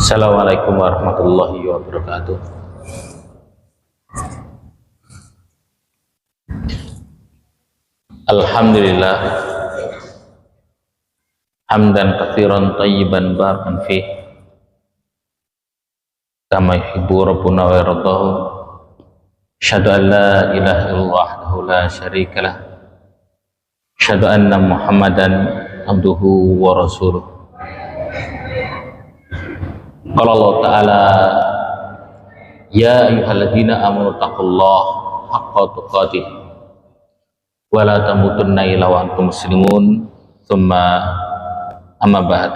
Assalamualaikum warahmatullahi wabarakatuh. Alhamdulillah hamdan katsiran thayyiban barakan fih kama yuhibbu rabbuna wa yardahu. Asyhadu an la ilaha illallah wahdahu la syarikalah. Asyhadu anna Muhammadan abduhu wa rasuluh. Qala Allah Ta'ala, ya ayyuhalladzina amanu taqullaha haqqa tuqatih wa la tamutunna illa wa antum muslimun. Tsumma amma ba'd.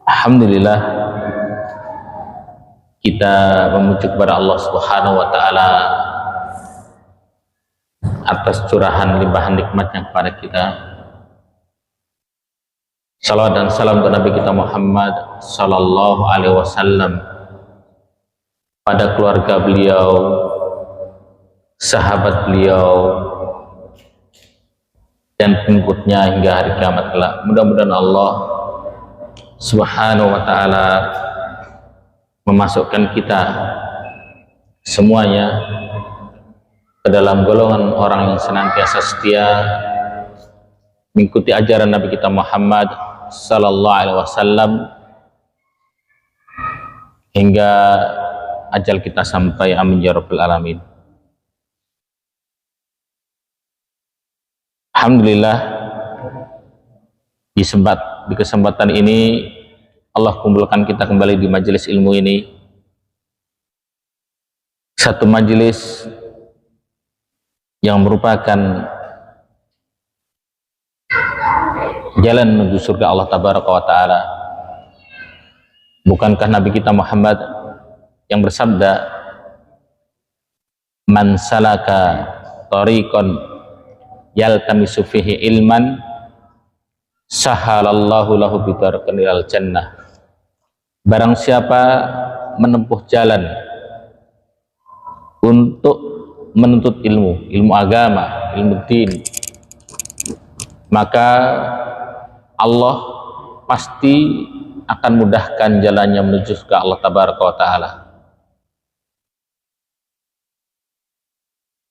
Alhamdulillah, kita memuji kepada Allah Subhanahu wa taala atas curahan limpahan nikmatnya kepada kita. Salawat dan salam kepada Nabi kita Muhammad sallallahu alaihi wasallam, pada keluarga beliau, sahabat beliau, dan pengikutnya hingga hari kiamat kelak. Mudah-mudahan Allah Subhanahu wa taala memasukkan kita semuanya ke dalam golongan orang yang senantiasa setia mengikuti ajaran Nabi kita Muhammad sallallahu alaihi wasallam hingga ajal kita sampai. Amin ya rabbal alamin. Alhamdulillah, di kesempatan ini Allah kumpulkan kita kembali di majelis ilmu ini, satu majelis yang merupakan jalan menuju surga Allah Tabaraka wa Ta'ala. Bukankah Nabi kita Muhammad yang bersabda, man salaka tariqan yaltamisu fihi ilman sahalallahu lahu bidarkan ilal jannah. Barang siapa menempuh jalan untuk menuntut ilmu agama, ilmu din, maka Allah pasti akan mudahkan jalannya menuju ke Allah Tabaraka wa Ta'ala.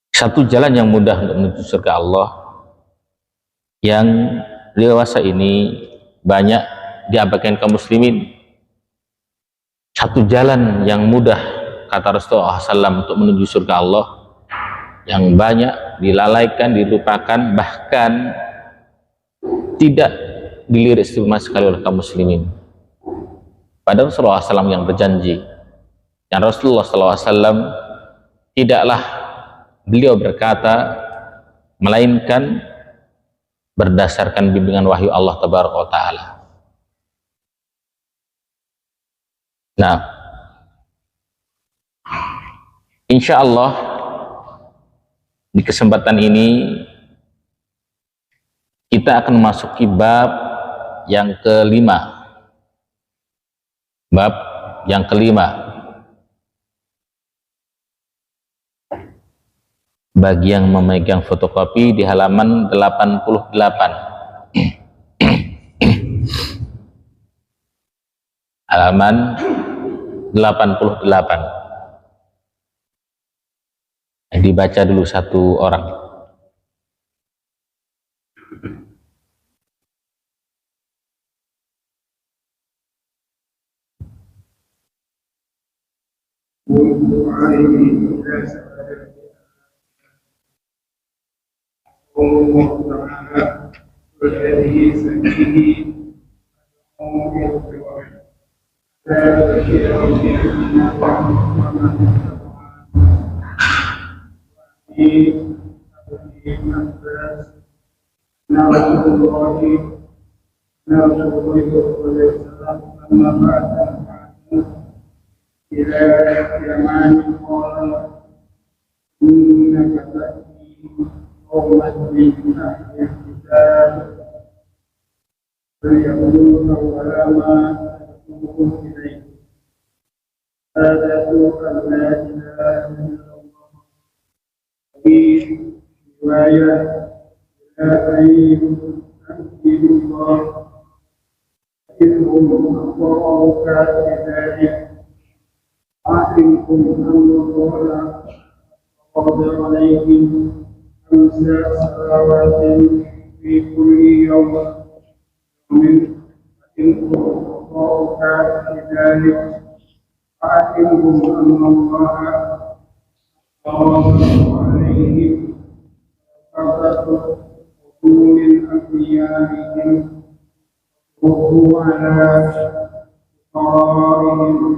Satu jalan yang mudah untuk menuju surga Allah yang dewasa ini banyak diabaikan kaum muslimin. Satu jalan yang mudah, kata Rasulullah SAW, untuk menuju surga Allah yang banyak dilalaikan, dilupakan, bahkan tidak dilirik sama sekali oleh kaum muslimin. Padahal Rasulullah SAW yang berjanji, yang Rasulullah SAW tidaklah beliau berkata melainkan berdasarkan bimbingan wahyu Allah Tabaraka wa Ta'ala. Nah, insya Allah di kesempatan ini kita akan memasuki bab yang kelima. Bab yang kelima, bagi yang memegang fotokopi di halaman 88. Halaman 88. Dibaca dulu satu orang. إلى يمان قال إنك تأتي قوما من أهل الكتاب فيقولون ولا ما تدعوهم إليه شهادة أن لا إله إلا الله. في رواية لا أن الله إنهم أطاعوك بذلك علمكم أن الله فرض عليهم 5 صلوات في كل يوم فإنهم أطاعوك بذلك علمكم أن الله فرض عليهم 7 قرون أنبيائهم وهو على فقرائهم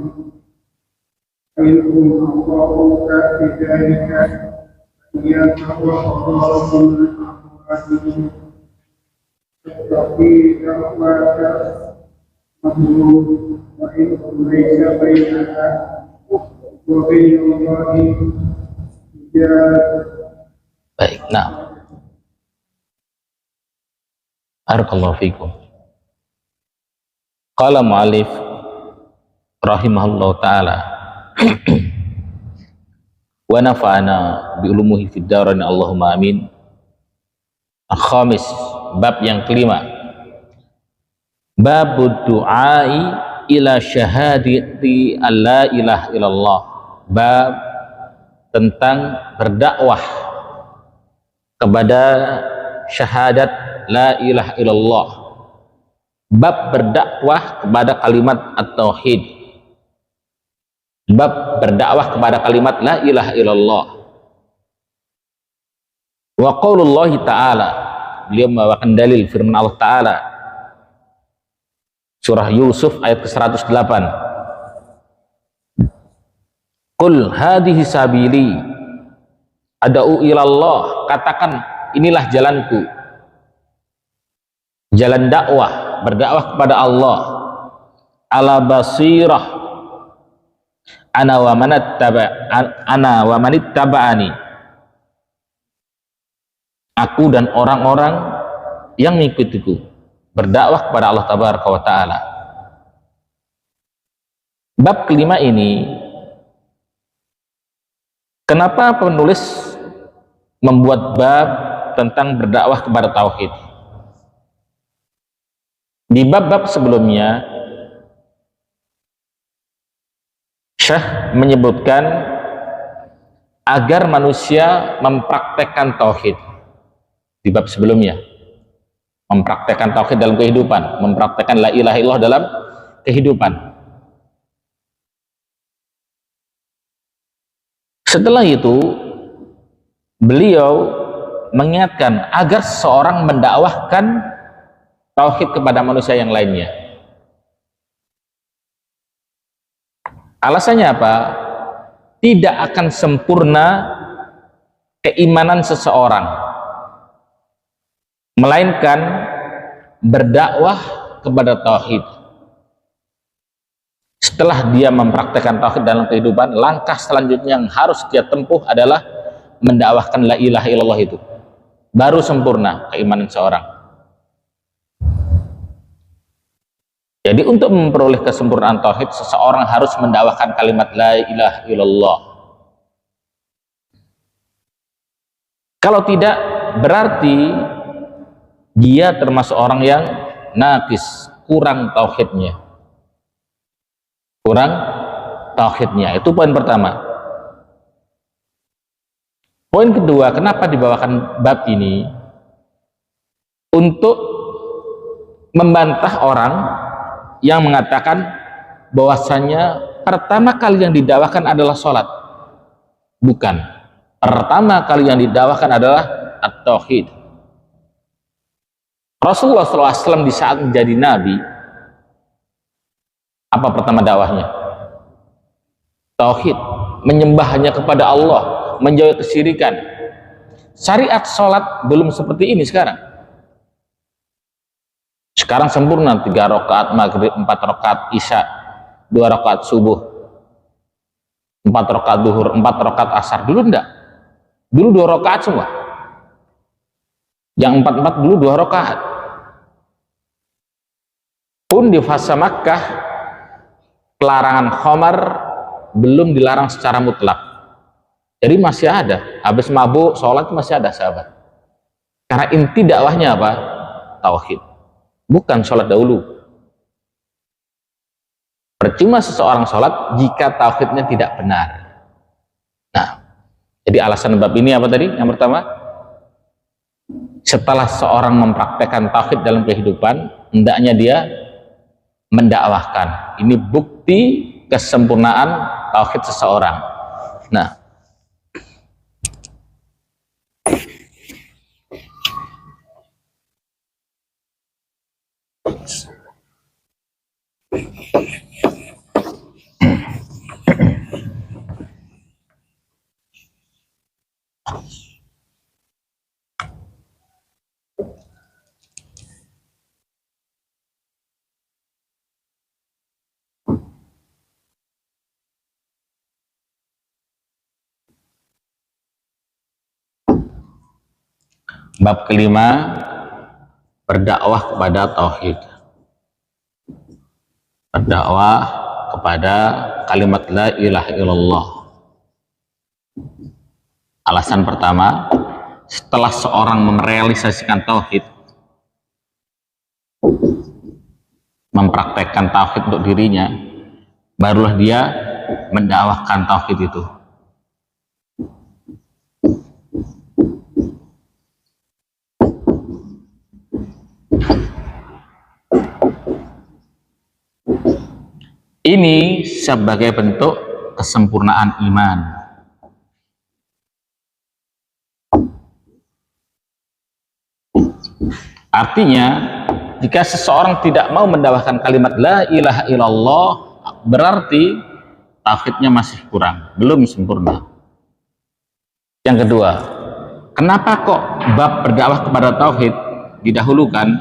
فإنهم أطاعوك بذلك إياك وقرارهم من أموالهم تتقي دعواك مظلوم وإنهم ليس بينها وبين الله حجاب. Baik, nah. Barakallahu fikum. Qala mu'alif rahimahullahu ta'ala wa nafa'ana bi ulumuhi fid darain Allahumma amin. Al-khamis, bab yang kelima, bab du'ai ila syahadati alla ilaha illallah, bab tentang berdakwah kepada syahadat la ilaha illallah, bab berdakwah kepada kalimat at-tauhid, bab berdakwah kepada kalimat la ilaha illallah. Wa qaulullahi ta'ala, beliau membawakan dalil firman Allah Ta'ala surah Yusuf ayat ke-108, qul hadhihi sabili ad'u ilallah, katakan inilah jalanku, jalan dakwah, berdakwah kepada Allah, ala basirah ana wa manittaba'ani, aku dan orang-orang yang mengikutiku, berdakwah kepada Allah Tabaraka wa Ta'ala. Bab kelima ini, kenapa penulis membuat bab tentang berdakwah kepada tauhid? Di bab-bab sebelumnya Syekh menyebutkan agar manusia mempraktekkan tauhid. Di bab sebelumnya mempraktekkan tauhid dalam kehidupan, mempraktekkan la ilaha illallah dalam kehidupan. Setelah itu beliau mengingatkan agar seorang mendakwahkan tauhid kepada manusia yang lainnya. Alasannya apa? Tidak akan sempurna keimanan seseorang, melainkan berdakwah kepada tauhid. Setelah dia mempraktekkan tauhid dalam kehidupan, langkah selanjutnya yang harus dia tempuh adalah mendakwahkan la ilaha illallah itu. Baru sempurna keimanan seorang. Jadi untuk memperoleh kesempurnaan tauhid, seseorang harus mendakwahkan kalimat la ilaha illallah. Kalau tidak, berarti dia termasuk orang yang naqis, kurang tauhidnya. Kurang tauhidnya. Itu poin pertama. Poin kedua, kenapa dibawakan bab ini? Untuk membantah orang yang mengatakan bahwasanya pertama kali yang didakwakan adalah sholat. Bukan. Pertama kali yang didakwakan adalah at-tauhid. Rasulullah SAW di saat menjadi nabi, apa pertama dakwahnya? Tauhid, menyembah hanya kepada Allah, menjauhi kesyirikan. Syariat sholat belum seperti ini sekarang. Sekarang sempurna, 3 rakaat maghrib, 4 rakaat isya, 2 rakaat subuh, 4 rakaat duhur, 4 rakaat asar. Dulu enggak. Dulu 2 rakaat semua. Yang 4 dulu 2 rakaat. Pun di fase Makkah, pelarangan khamar belum dilarang secara mutlak. Jadi masih ada. Habis mabuk, sholat masih ada, sahabat. Karena inti dakwahnya apa? Tauhid. Bukan sholat dahulu. Percuma seseorang sholat jika tauhidnya tidak benar. Nah, jadi alasan bab ini apa tadi? Yang pertama, setelah seorang mempraktekkan tauhid dalam kehidupan, hendaknya dia mendakwahkan. Ini bukti kesempurnaan tauhid seseorang. Nah, bab kelima, berdakwah kepada tauhid. Berdakwah kepada kalimat la ilaha illallah. Alasan pertama, setelah seorang merealisasikan tauhid, mempraktekkan tauhid untuk dirinya, barulah dia mendakwahkan tauhid itu. Ini sebagai bentuk kesempurnaan iman. Artinya, jika seseorang tidak mau mendakwahkan kalimat la ilaha illallah, berarti tauhidnya masih kurang, belum sempurna. Yang kedua, kenapa kok bab berdakwah kepada tauhid didahulukan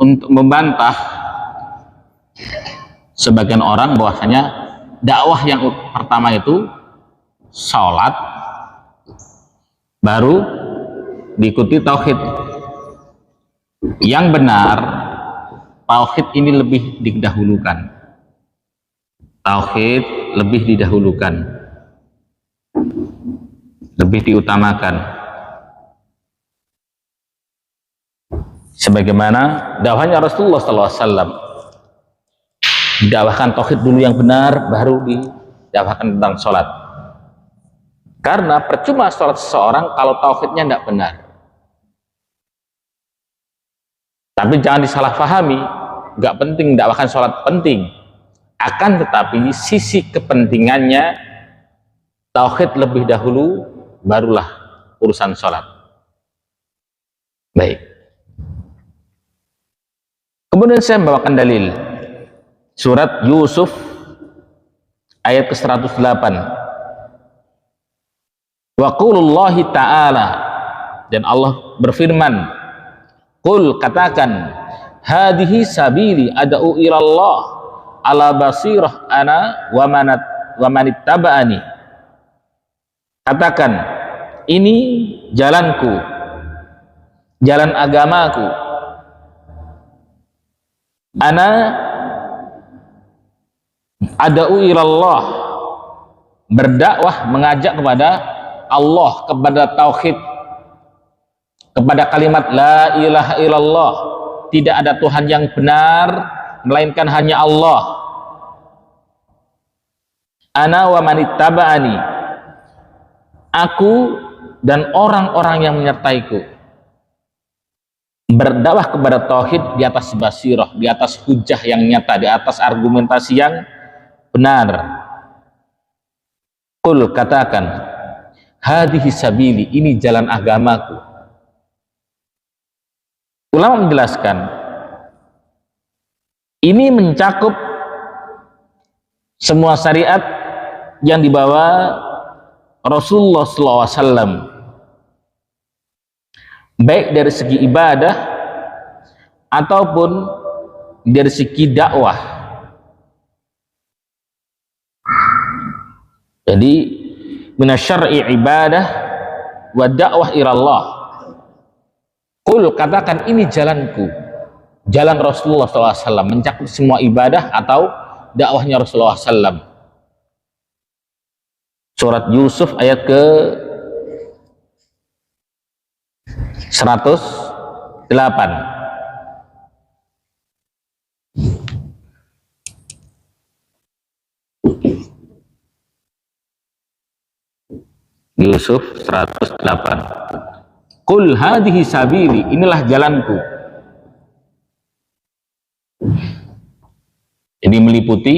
untuk membantah sebagian orang bahwasanya dakwah yang pertama itu sholat, baru diikuti tauhid. Yang benar, tauhid ini lebih didahulukan. Tauhid lebih didahulukan, lebih diutamakan. Sebagaimana dakwahnya Rasulullah SAW, didakwahkan tauhid dulu yang benar, baru didakwahkan tentang sholat. Karena percuma sholat seseorang kalau tauhidnya tidak benar. Tapi jangan disalahpahami, nggak penting dakwahkan sholat, penting. Akan tetapi sisi kepentingannya tauhid lebih dahulu, barulah urusan sholat. Baik. Kemudian saya membawakan dalil surat Yusuf ayat ke-108. Wa qaulullahi ta'ala, dan Allah berfirman, qul, katakan, hadhihi sabili ad'u ilallah ala basirah ana wa manittaba'ani. Katakan, ini jalanku, jalan agamaku. Ana ad'u ilallah, berdakwah, mengajak kepada Allah, kepada tauhid, kepada kalimat la ilaha illallah, tidak ada Tuhan yang benar melainkan hanya Allah. Ana wa manittaba'ani, aku dan orang-orang yang menyertaiku. Berdakwah kepada tauhid di atas basirah, di atas hujah yang nyata, di atas argumentasi yang benar. Qul, katakan, hadhihi sabili, ini jalan agamaku. Ulama menjelaskan, ini mencakup semua syariat yang dibawa Rasulullah SAW, baik dari segi ibadah ataupun dari segi dakwah. Jadi minasyar'i ibadah wa dakwah ilallah. Qul, katakan, ini jalanku, jalan Rasulullah SAW, mencakup semua ibadah atau dakwahnya Rasulullah SAW. Surat Yusuf ayat ke 108. Yusuf 108. Qul hadhihi sabili, inilah jalanku. Ini meliputi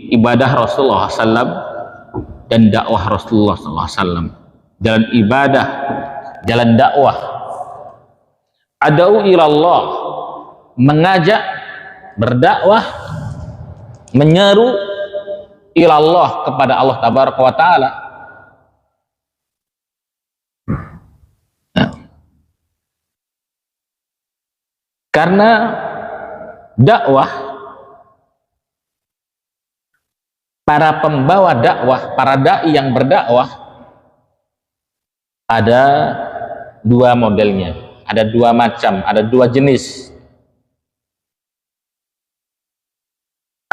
ibadah Rasulullah SAW dan dakwah Rasulullah SAW. Jalan ibadah, jalan dakwah. Ad'u ilallah, mengajak, berdakwah, menyeru ilallah, kepada Allah tabaraka wa ta'ala. Karena dakwah, para pembawa dakwah, para dai yang berdakwah, ada dua modelnya, ada dua macam, ada dua jenis.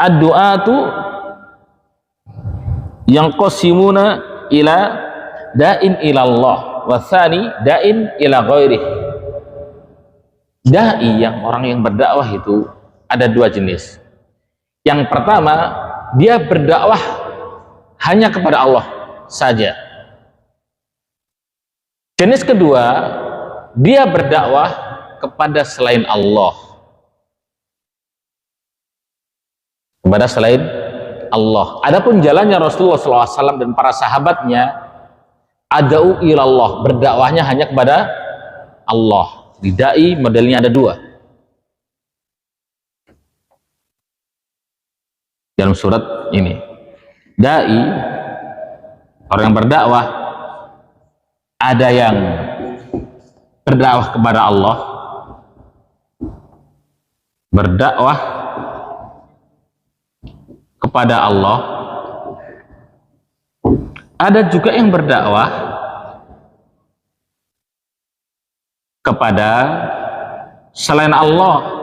Ad-du'atu yang qasimuna ila da'in ilallah wa tsani da'in ila ghairih. Dai, yang orang yang berdakwah itu ada dua jenis. Yang pertama, dia berdakwah hanya kepada Allah saja. Jenis kedua, dia berdakwah kepada selain Allah. Kepada selain Allah. Adapun jalannya Rasulullah SAW dan para sahabatnya, ad'u ilallah, berdakwahnya hanya kepada Allah. Di dai modelnya ada dua. Dalam surat ini, dai, orang yang berdakwah, ada yang berdakwah kepada Allah, berdakwah kepada Allah. Ada juga yang berdakwah kepada selain Allah.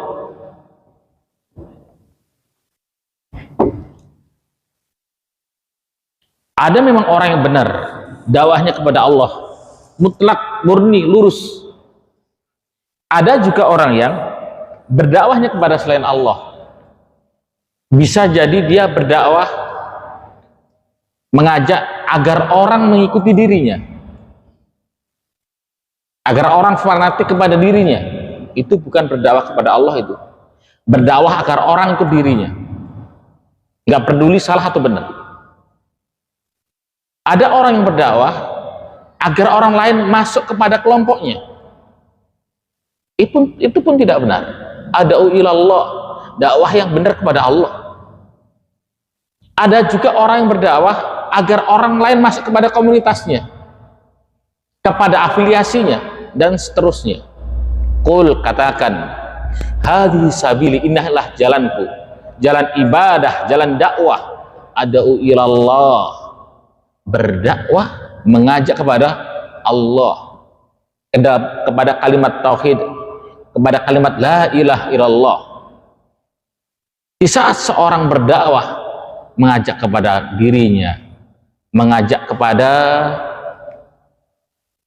Ada memang orang yang benar dakwahnya kepada Allah, mutlak, murni, lurus. Ada juga orang yang berdakwahnya kepada selain Allah. Bisa jadi dia berdakwah mengajak agar orang mengikuti dirinya, agar orang fanatik kepada dirinya. Itu bukan berdakwah kepada Allah, itu berdakwah agar orang ikut dirinya, nggak peduli salah atau benar. Ada orang yang berdakwah agar orang lain masuk kepada kelompoknya. Itu pun tidak benar. Ad'u ilallah, dakwah yang benar kepada Allah. Ada juga orang yang berdakwah agar orang lain masuk kepada komunitasnya, kepada afiliasinya, dan seterusnya. Qul, katakan, hadhihi sabili, inilah jalanku, jalan ibadah, jalan dakwah. Ad'u ilallah, berdakwah, mengajak kepada Allah, kepada kalimat tauhid, kepada kalimat la ilaha illallah. Di saat seorang berdakwah, mengajak kepada dirinya, mengajak kepada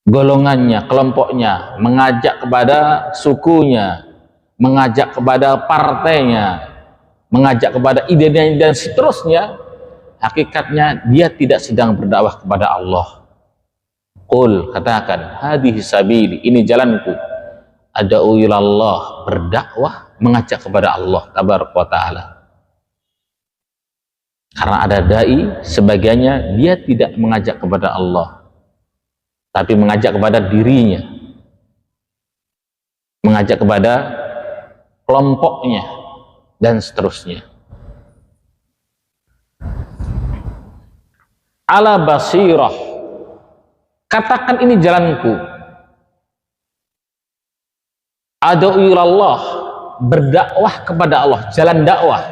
golongannya, kelompoknya, mengajak kepada sukunya, mengajak kepada partainya, mengajak kepada idenya dan seterusnya, hakikatnya dia tidak sedang berdakwah kepada Allah. Qul, katakan, hadhihi sabili, ini jalanku, ad'u ilallah, berdakwah, mengajak kepada Allah tabaraka wa ta'ala. Karena ada dai, sebagiannya dia tidak mengajak kepada Allah, tapi mengajak kepada dirinya, mengajak kepada kelompoknya, dan seterusnya. Ala basirah, katakan ini jalanku. Ad'u ilallah, berdakwah kepada Allah, jalan dakwah.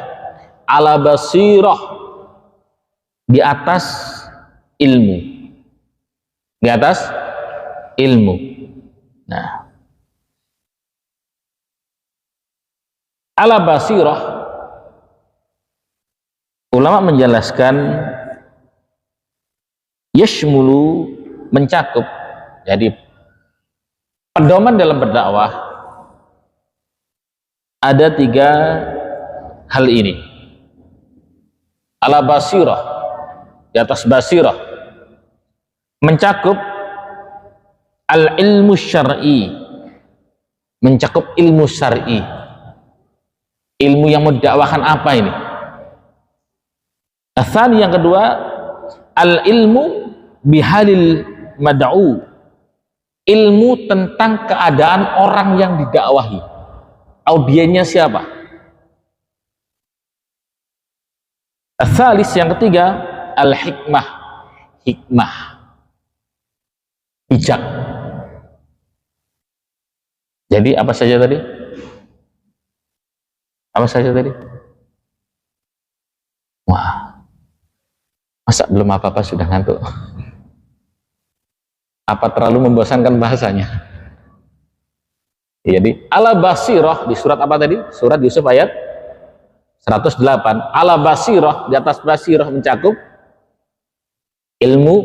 Ala basirah, di atas ilmu, di atas ilmu. Nah, ala basirah, ulama menjelaskan yashmulu, mencakup. Jadi pedoman dalam berdakwah ada tiga hal ini. Ala basirah, di atas basirah, mencakup Al-ilmu syar'i, mencakup ilmu syar'i. Ilmu yang mau didakwakan apa ini? Asani, yang kedua, al-ilmu bihalil mad'u, ilmu tentang keadaan orang yang didakwahi. Audiennya siapa? Asalis, yang ketiga, al-hikmah, hikmah, bijak. Jadi apa saja tadi? Apa saja tadi? Wah, masa belum apa-apa sudah ngantuk? Apa terlalu membosankan bahasanya? Jadi ala basirah di surat apa tadi? Surat Yusuf ayat 108. Ala basirah, di atas basirah mencakup ilmu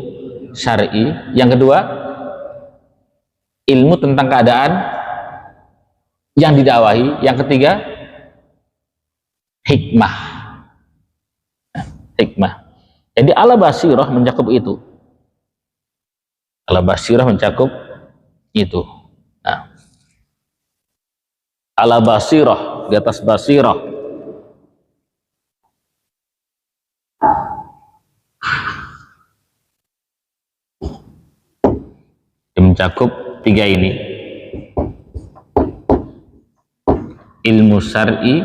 syar'i. Yang kedua, ilmu tentang keadaan yang didakwahi. Yang ketiga, hikmah. Hikmah. Jadi ala basirah mencakup itu. Ala basirah mencakup itu. Nah, ala basirah, di atas basirah. Mencakup tiga ini. Ilmu syar'i,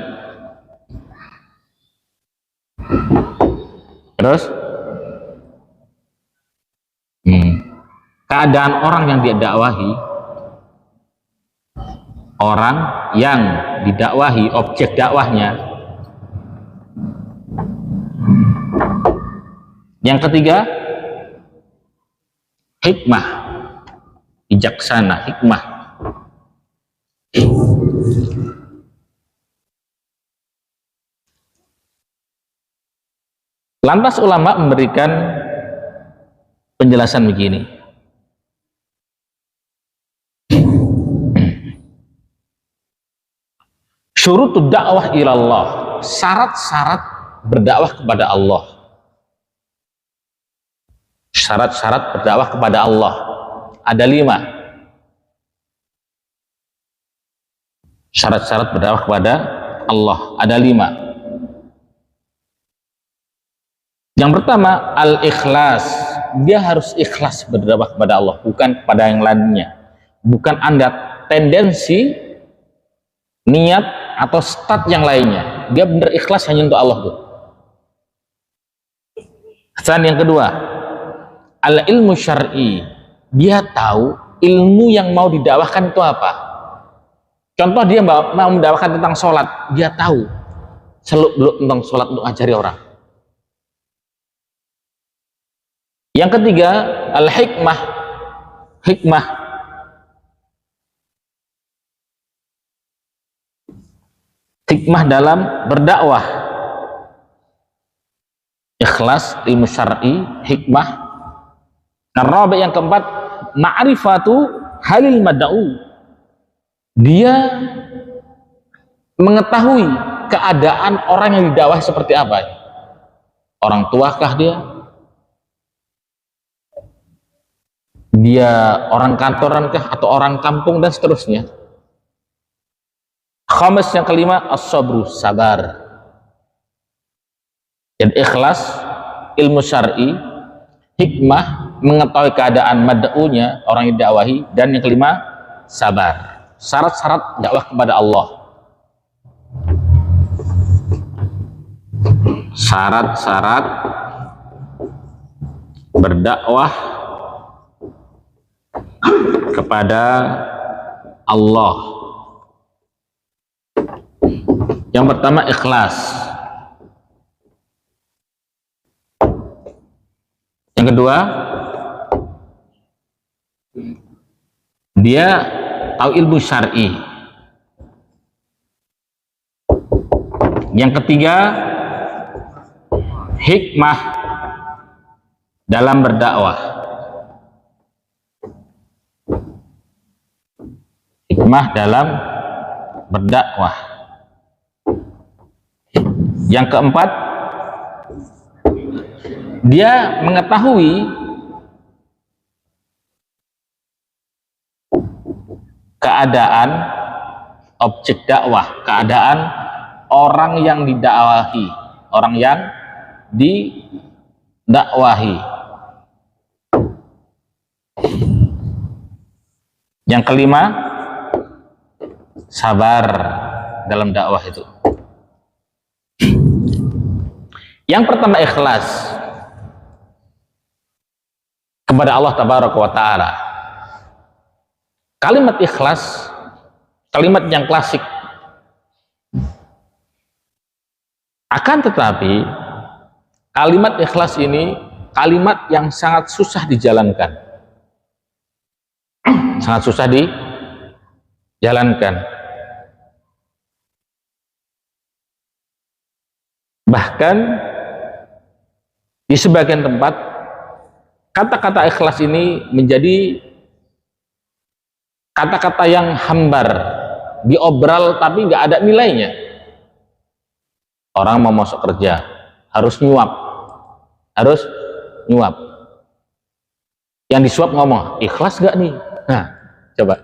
terus keadaan orang yang didakwahi, orang yang didakwahi, objek dakwahnya. Yang ketiga, hikmah, bijaksana, hikmah. Lantas ulama memberikan penjelasan begini. Syurutud dakwah ilallah, syarat-syarat berdakwah kepada Allah. Syarat-syarat berdakwah kepada Allah ada 5. Syarat-syarat berdakwah kepada Allah ada 5. Yang pertama, al-ikhlas. Dia harus ikhlas berdakwah kepada Allah, bukan kepada yang lainnya. Bukan Anda tendensi, niat, atau stat yang lainnya. Dia benar ikhlas hanya untuk Allah tuh. Dan yang kedua, al-ilmu syar'i. Dia tahu ilmu yang mau didakwahkan itu apa. Contoh, dia mau mendakwakan tentang sholat, dia tahu seluk-beluk tentang sholat untuk ngajari orang. Yang ketiga, al-hikmah, hikmah. Hikmah dalam berdakwah. Ikhlas, ilmu syar'i, hikmah. Rabi', yang keempat, ma'rifatu halil mad'u. Dia mengetahui keadaan orang yang didakwahi seperti apa. Orang tuakah dia? Dia orang kantorankah atau orang kampung dan seterusnya. Khamis, yang kelima, as-sabru, sabar. Dan ikhlas, ilmu syar'i, hikmah, mengetahui keadaan mad'unya, orang yang didakwahi, dan yang kelima, sabar. Syarat-syarat dakwah kepada Allah. Syarat-syarat berdakwah kepada Allah. Yang pertama, ikhlas. Yang kedua, dia tahu ilmu syar'i. Yang ketiga, hikmah dalam berdakwah. Hikmah dalam berdakwah. Yang keempat, dia mengetahui keadaan objek dakwah, keadaan orang yang didakwahi, orang yang didakwahi. Yang kelima, sabar dalam dakwah itu. Yang pertama, ikhlas kepada Allah Tabaraka wa Ta'ala. Kalimat ikhlas, kalimat yang klasik. Akan tetapi, kalimat ikhlas ini kalimat yang sangat susah dijalankan. Sangat susah dijalankan. Bahkan di sebagian tempat kata-kata ikhlas ini menjadi kata-kata yang hambar, diobral tapi nggak ada nilainya. Orang mau masuk kerja harus nyuap, yang disuap ngomong ikhlas gak nih? Nah, coba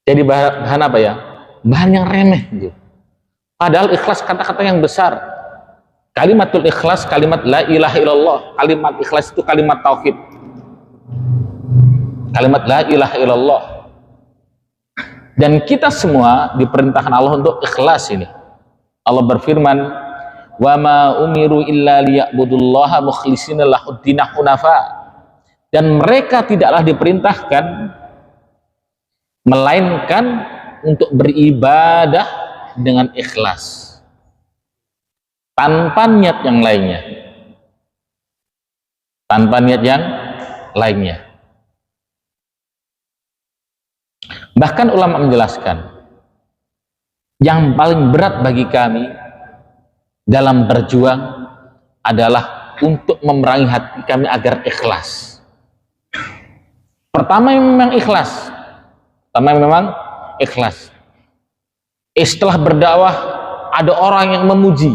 jadi bahan apa ya? Bahan yang remeh gitu. Padahal ikhlas kata-kata yang besar. Kalimatul ikhlas, kalimat la ilaha illallah. Kalimat ikhlas itu kalimat tauhid. Kalimat la ilaha illallah. Dan kita semua diperintahkan Allah untuk ikhlas ini. Allah berfirman, "Wa ma umiru illa liya'budullaha mukhlishina lahuddin hunafa." Dan mereka tidaklah diperintahkan melainkan untuk beribadah dengan ikhlas, tanpa niat yang lainnya. Tanpa niat yang lainnya. Bahkan ulama menjelaskan, yang paling berat bagi kami dalam berjuang adalah untuk memerangi hati kami agar ikhlas. Pertama memang ikhlas. Setelah berdakwah ada orang yang memuji,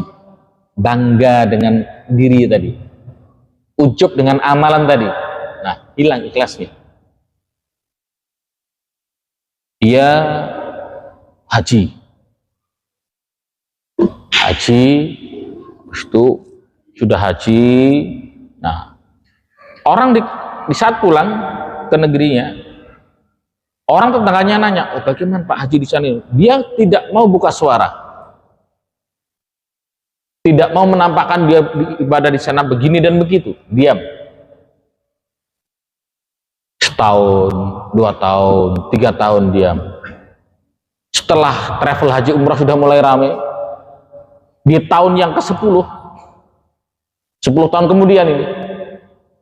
bangga dengan diri tadi, ujub dengan amalan tadi. Nah, hilang ikhlasnya. Dia haji, itu sudah haji. Nah, orang di saat pulang ke negerinya, orang tetangganya nanya, oh bagaimana Pak Haji di sana? Dia tidak mau buka suara, tidak mau menampakkan dia ibadah di sana begini dan begitu, diam. Setahun, 2 tahun, 3 tahun diam. Setelah travel haji umrah sudah mulai ramai, di tahun yang ke-10, 10 tahun kemudian ini,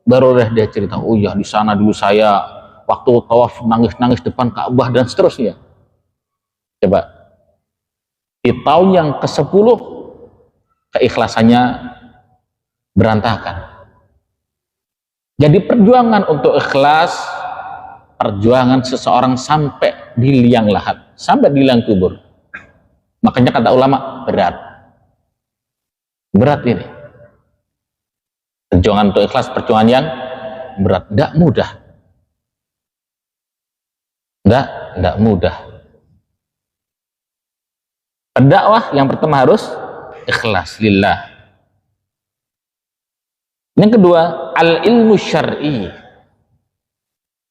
baru dia cerita, oh ya di sana dulu saya waktu tawaf nangis-nangis depan Ka'bah dan seterusnya. Coba, di tahun yang ke-10 keikhlasannya berantakan. Jadi perjuangan untuk ikhlas, perjuangan seseorang sampai di liang lahat, sampai di liang kubur. Makanya kata ulama, berat ini. Perjuangan untuk ikhlas, perjuangan yang berat, tidak mudah. Tidak mudah. Berdakwah yang pertama harus ikhlas lillah. Yang kedua, al-ilmu syar'i.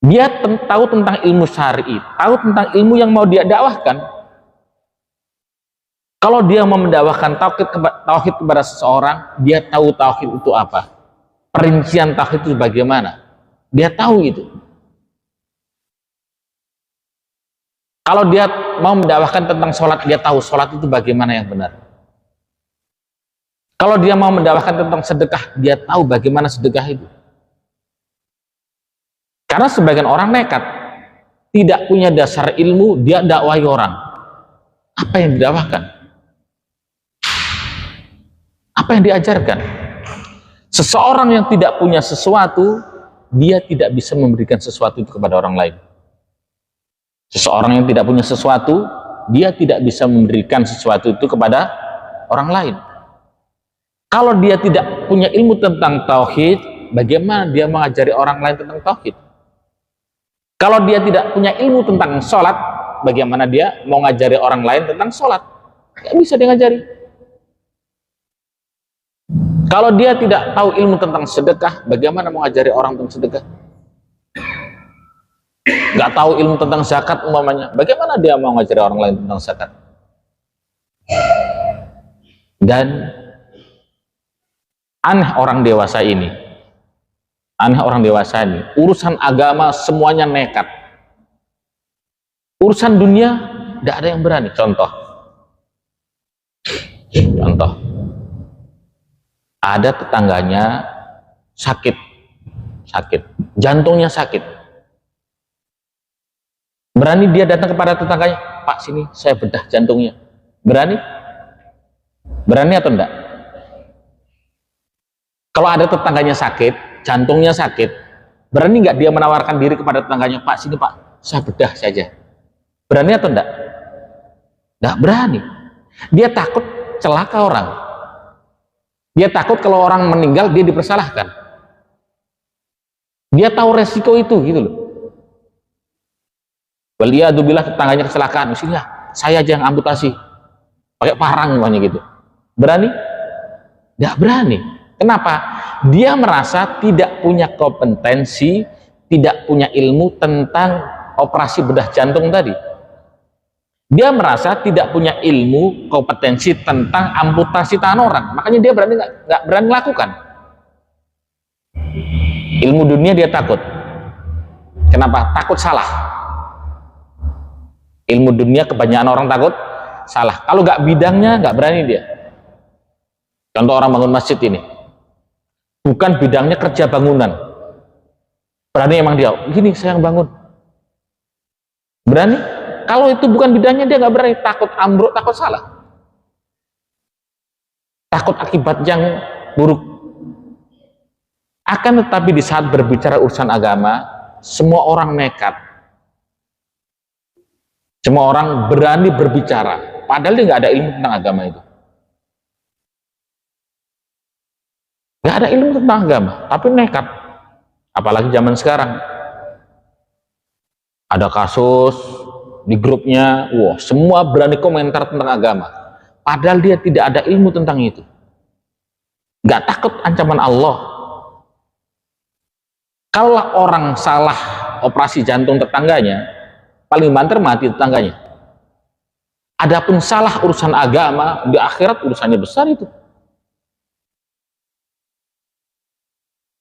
Dia tahu tentang ilmu syar'i, tahu tentang ilmu yang mau dia dakwahkan. Kalau dia mau mendakwahkan tauhid kepada seseorang, dia tahu tauhid itu apa, perincian tauhid itu bagaimana, dia tahu itu. Kalau dia mau mendakwahkan tentang sholat, dia tahu sholat itu bagaimana yang benar. Kalau dia mau mendakwahkan tentang sedekah, dia tahu bagaimana sedekah itu. Karena sebagian orang nekat, tidak punya dasar ilmu, dia dakwahi orang. Apa yang didakwahkan? Apa yang diajarkan? Seseorang yang tidak punya sesuatu, dia tidak bisa memberikan sesuatu itu kepada orang lain. Seseorang yang tidak punya sesuatu, dia tidak bisa memberikan sesuatu itu kepada orang lain. Kalau dia tidak punya ilmu tentang tauhid, bagaimana dia mengajari orang lain tentang tauhid? Kalau dia tidak punya ilmu tentang sholat, bagaimana dia mau ngajari orang lain tentang sholat? Nggak bisa dia ngajari. Kalau dia tidak tahu ilmu tentang sedekah, bagaimana mau ngajari orang tentang sedekah? Nggak tahu ilmu tentang zakat umpamanya, bagaimana dia mau ngajari orang lain tentang zakat? Dan aneh orang dewasa ini, urusan agama semuanya nekat, urusan dunia tidak ada yang berani. Contoh, ada tetangganya sakit, jantungnya sakit, berani dia datang kepada tetangganya, Pak sini saya bedah jantungnya, berani atau enggak? Kalau ada tetangganya sakit, jantungnya sakit, berani nggak dia menawarkan diri kepada tetangganya, Pak sini Pak, saya bedah saja, berani atau enggak? Nggak berani. Dia takut celaka orang, dia takut kalau orang meninggal dia dipersalahkan, dia tahu resiko itu gitu loh. Waliyadzubillah, tetangganya kecelakaan, misalnya saya aja yang amputasi pakai parang namanya gitu, berani? Nggak berani. Kenapa? Dia merasa tidak punya kompetensi, tidak punya ilmu tentang operasi bedah jantung tadi. Dia merasa tidak punya ilmu, kompetensi tentang amputasi tangan orang, makanya dia nggak berani lakukan. Ilmu dunia dia takut. Kenapa? Takut salah. Ilmu dunia kebanyakan orang takut salah. Kalau nggak bidangnya nggak berani dia. Contoh orang bangun masjid ini, bukan bidangnya kerja bangunan, berani emang dia, gini saya yang bangun, berani? Kalau itu bukan bidangnya dia nggak berani, takut ambruk, takut salah, takut akibat yang buruk. Akan tetapi di saat berbicara urusan agama, semua orang nekat, semua orang berani berbicara, padahal dia nggak ada ilmu tentang agama itu. Nggak ada ilmu tentang agama, tapi nekat. Apalagi zaman sekarang, ada kasus di grupnya, wah semua berani komentar tentang agama, padahal dia tidak ada ilmu tentang itu. Nggak takut ancaman Allah. Kalau orang salah operasi jantung tetangganya, paling banter mati tetangganya. Adapun salah urusan agama, di akhirat urusannya besar itu.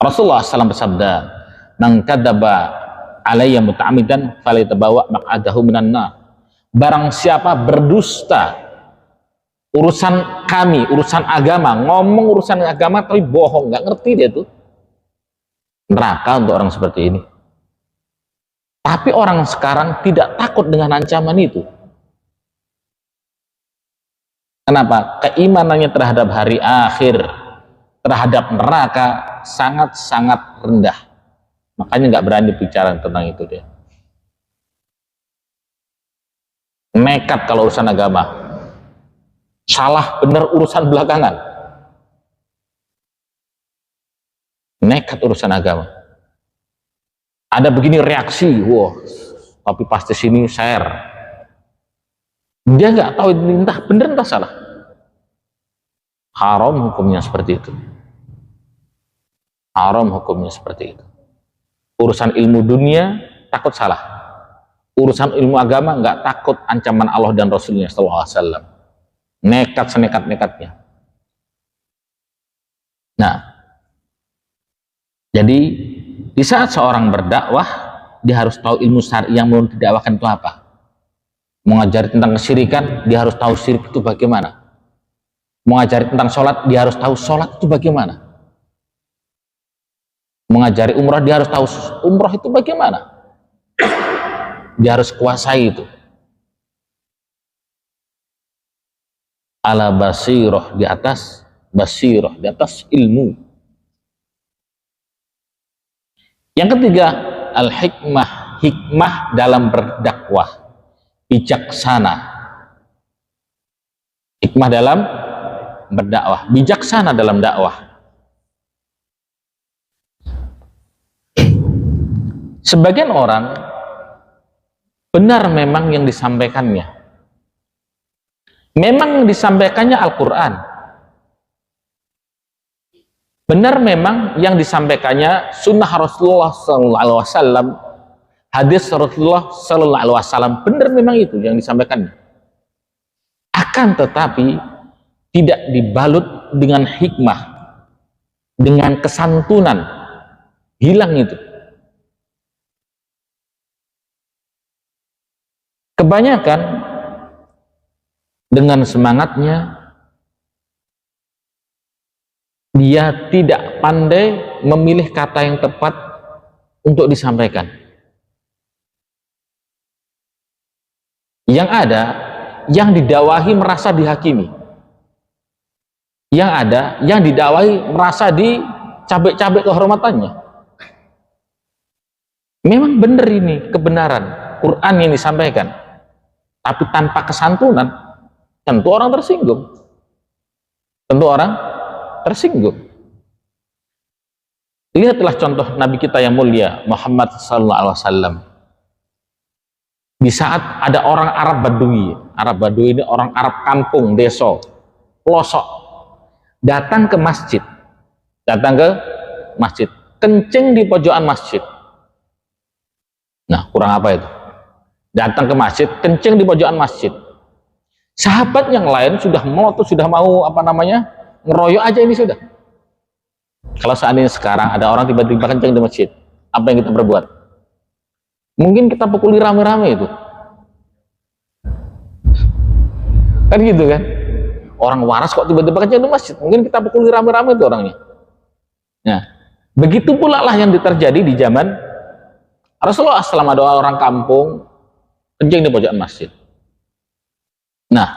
Rasulullah SAW bersabda, "Man kadzaba alayya muta'ammidan falyatabawa maq'adahu minan nar." Barang siapa berdusta urusan kami, urusan agama, ngomong urusan agama tapi bohong, nggak ngerti dia tuh, neraka untuk orang seperti ini. Tapi orang sekarang tidak takut dengan ancaman itu. Kenapa? Keimanannya terhadap hari akhir, terhadap neraka sangat-sangat rendah, makanya nggak berani bicara tentang itu dia. Nekat kalau urusan agama, salah benar urusan belakangan, nekat urusan agama. Ada begini reaksi, wah tapi pasti sini share, dia nggak tahu entah benar entah salah. Haram hukumnya seperti itu. Haram hukumnya seperti itu. Urusan ilmu dunia takut salah, urusan ilmu agama nggak takut ancaman Allah dan Rasulnya SAW. Nekat senekat-nekatnya. Nah, jadi di saat seorang berdakwah, dia harus tahu ilmu syar'i yang mau didakwakan itu apa. Mengajari tentang kesyirikan, dia harus tahu syirik itu bagaimana. Mengajari tentang sholat, dia harus tahu sholat itu bagaimana. Mengajari umrah, dia harus tahu umrah itu bagaimana. Dia harus kuasai itu. Ala basirah, di atas basirah, di atas ilmu. Yang ketiga, al-hikmah, hikmah dalam berdakwah, bijaksana. Hikmah dalam berdakwah, bijaksana dalam dakwah. Sebagian orang benar memang yang disampaikannya. Memang yang disampaikannya Al-Quran. Benar memang yang disampaikannya sunnah Rasulullah SAW, hadis Rasulullah SAW. Benar memang itu yang disampaikannya. Akan tetapi tidak dibalut dengan hikmah, dengan kesantunan. Hilang itu. Kebanyakan dengan semangatnya dia tidak pandai memilih kata yang tepat untuk disampaikan. Yang ada, yang didakwahi merasa dihakimi. Yang ada, yang didakwahi merasa dicabik-cabik kehormatannya. Memang benar ini kebenaran Quran yang disampaikan, tapi tanpa kesantunan, tentu orang tersinggung. Tentu orang tersinggung. Lihatlah contoh Nabi kita yang mulia Muhammad SAW. Di saat ada orang Arab Badui ini orang Arab kampung, desa, pelosok, datang ke masjid, kencing di pojokan masjid. Nah, kurang apa itu? Datang ke masjid, kencing di pojokan masjid. Sahabat yang lain sudah mau ngeroyok aja ini sudah. Kalau seandainya sekarang ada orang tiba-tiba kencing di masjid, apa yang kita perbuat? Mungkin kita pukuli rame-rame itu. Kan gitu kan? Orang waras kok tiba-tiba kencing di masjid, mungkin kita pukuli rame-rame itu orangnya. Nah, begitu pula lah yang terjadi di zaman Rasulullah SAW. Ada orang kampung kencing di pojokan masjid. Nah,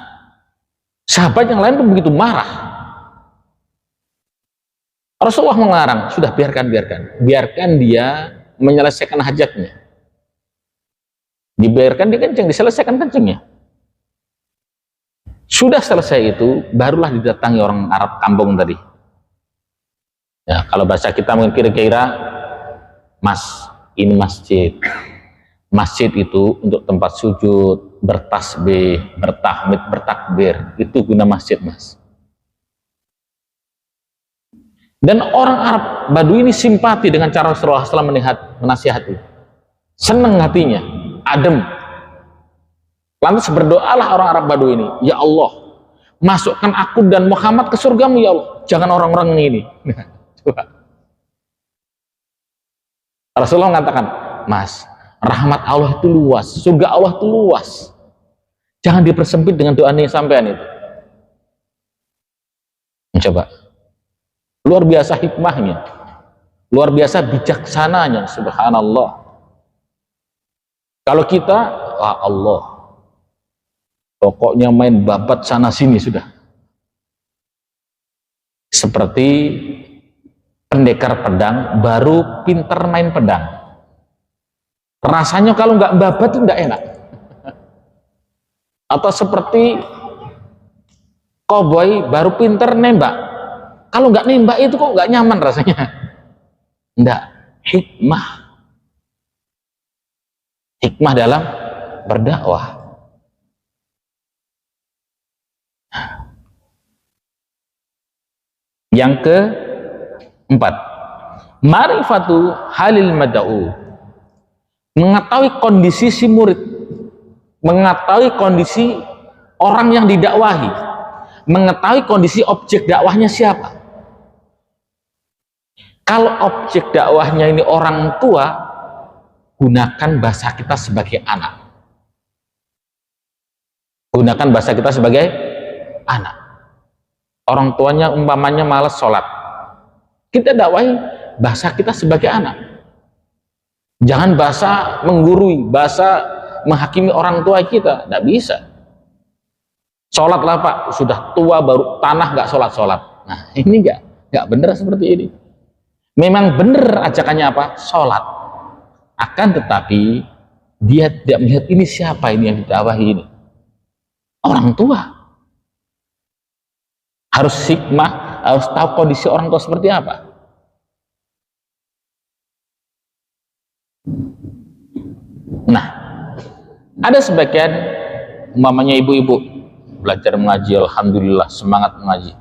sahabat yang lain pun begitu marah. Rasulullah mengarang, sudah biarkan dia menyelesaikan hajatnya. Dibiarkan dia kencing, diselesaikan kencingnya. Sudah selesai itu, barulah didatangi orang Arab kampung tadi. Ya, kalau bahasa kita mungkin kira-kira, Mas, ini masjid. Masjid itu untuk tempat sujud, bertasbih, bertahmid, bertakbir. Itu guna masjid, Mas. Dan orang Arab Badui ini simpati dengan cara Rasulullah SAW menasihati. Senang hatinya, adem. Lantas berdoalah orang Arab Badui ini, ya Allah, masukkan aku dan Muhammad ke surgamu ya Allah. Jangan orang-orang ini. Coba. Rasulullah mengatakan, Mas, rahmat Allah itu luas, surga Allah itu luas. Jangan dipersempit dengan doa yang sampean itu. Coba. Luar biasa hikmahnya, luar biasa bijaksananya, subhanallah. Kalau kita, wah Allah, pokoknya main babat sana sini sudah. Seperti pendekar pedang baru pinter main pedang. Rasanya kalau nggak babat itu nggak enak. Atau seperti koboi baru pinter nembak. Kalau nggak nembak itu kok nggak nyaman rasanya. Nggak, hikmah. Hikmah dalam berdakwah. Yang keempat, ma'rifatu halil mad'u. Mengetahui kondisi si murid, mengetahui kondisi orang yang didakwahi, mengetahui kondisi objek dakwahnya siapa. Kalau objek dakwahnya ini orang tua, gunakan bahasa kita sebagai anak. Gunakan bahasa kita sebagai anak. Orang tuanya umpamanya malas sholat, kita dakwahi bahasa kita sebagai anak. Jangan bahasa menggurui, bahasa menghakimi orang tua kita, tidak bisa. Sholatlah Pak, sudah tua baru tanah nggak sholat. Nah ini nggak benar seperti ini. Memang benar ajakannya apa? Sholat. Akan tetapi dia tidak melihat ini siapa ini yang didakwahi ini. Orang tua. Harus hikmah, harus tahu kondisi orang tua seperti apa. Nah, Ada sebagian umpamanya ibu-ibu belajar mengaji, alhamdulillah semangat mengaji.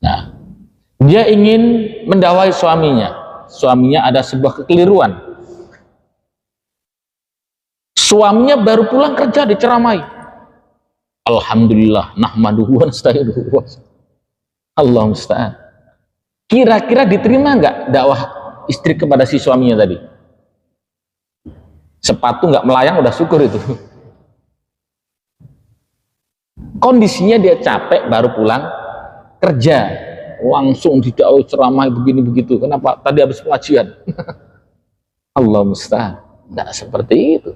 Nah, dia ingin mendakwai suaminya. Suaminya ada sebuah kekeliruan. Suaminya baru pulang kerja diceramai. Alhamdulillah, nahmaduhu wa nasta'inuhu. Allah musta'an. Kira-kira diterima nggak dakwah istri kepada si suaminya tadi? Sepatu nggak melayang udah syukur itu. Kondisinya dia capek baru pulang kerja, langsung didakwai ceramah begini begitu. Kenapa? Tadi habis pengajian. Allah musta'an. Nggak seperti itu.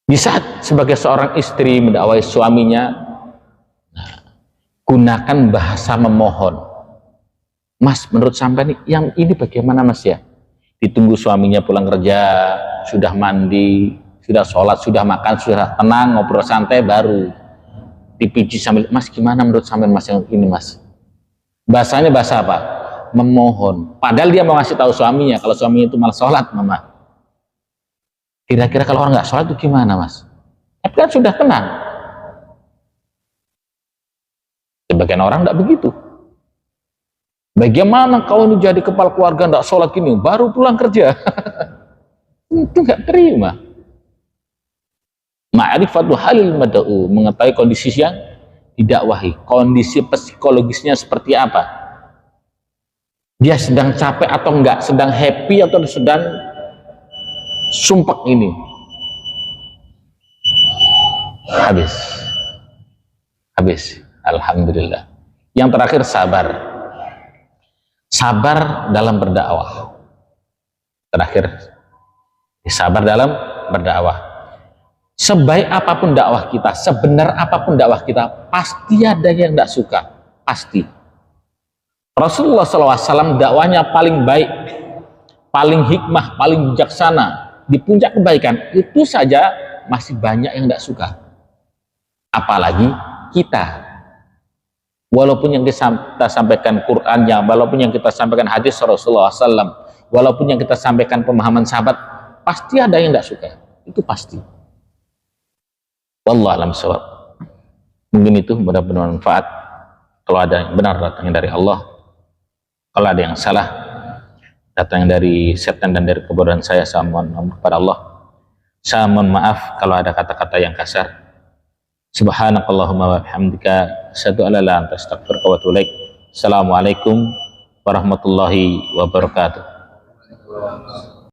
Di saat sebagai seorang istri mendakwai suaminya, gunakan bahasa memohon. Mas, menurut sampai nih, yang ini bagaimana mas ya? Ditunggu suaminya pulang kerja, sudah mandi, sudah sholat, sudah makan, sudah tenang, ngobrol santai, baru dipiji sambil, mas gimana menurut sampai mas yang ini mas? Bahasanya bahasa apa? Memohon. Padahal dia mau ngasih tahu suaminya, kalau suaminya itu malah sholat, mama. Kira-kira kalau orang nggak sholat itu gimana mas? Tapi kan sudah tenang. Sebagian orang tidak begitu. Bagaimana kau ini jadi kepala keluarga tidak sholat gini, baru pulang kerja? Itu nggak terima. Ma'rifatul halil mad'u, mengetahui kondisi yang didakwahi, kondisi psikologisnya seperti apa. Dia sedang capek atau enggak, sedang happy atau sedang sumpek ini. Habis. Alhamdulillah. Yang terakhir sabar. Sabar dalam berdakwah. Terakhir, sabar dalam berdakwah. Sebaik apapun dakwah kita, sebenar apapun dakwah kita, pasti ada yang tidak suka. Pasti. Rasulullah SAW dakwahnya paling baik, paling hikmah, paling bijaksana, di puncak kebaikan. Itu saja masih banyak yang tidak suka. Apalagi kita. Walaupun yang kita sampaikan Qur'annya, walaupun yang kita sampaikan hadis Rasulullah SAW, walaupun yang kita sampaikan pemahaman sahabat, pasti ada yang tidak suka. Itu pasti. Wallahu a'lam bishawab. Mungkin itu mudah-mudahan bermanfaat. Kalau ada yang benar datangnya dari Allah, kalau ada yang salah datangnya dari setan dan dari kebodohan saya mohon kepada Allah. Saya mohon maaf kalau ada kata-kata yang kasar. Subhanakallahumma wa bihamdika asyhadu an la ilaha illa anta astaghfiruka wa atubu ilaik. Assalamualaikum warahmatullahi wabarakatuh.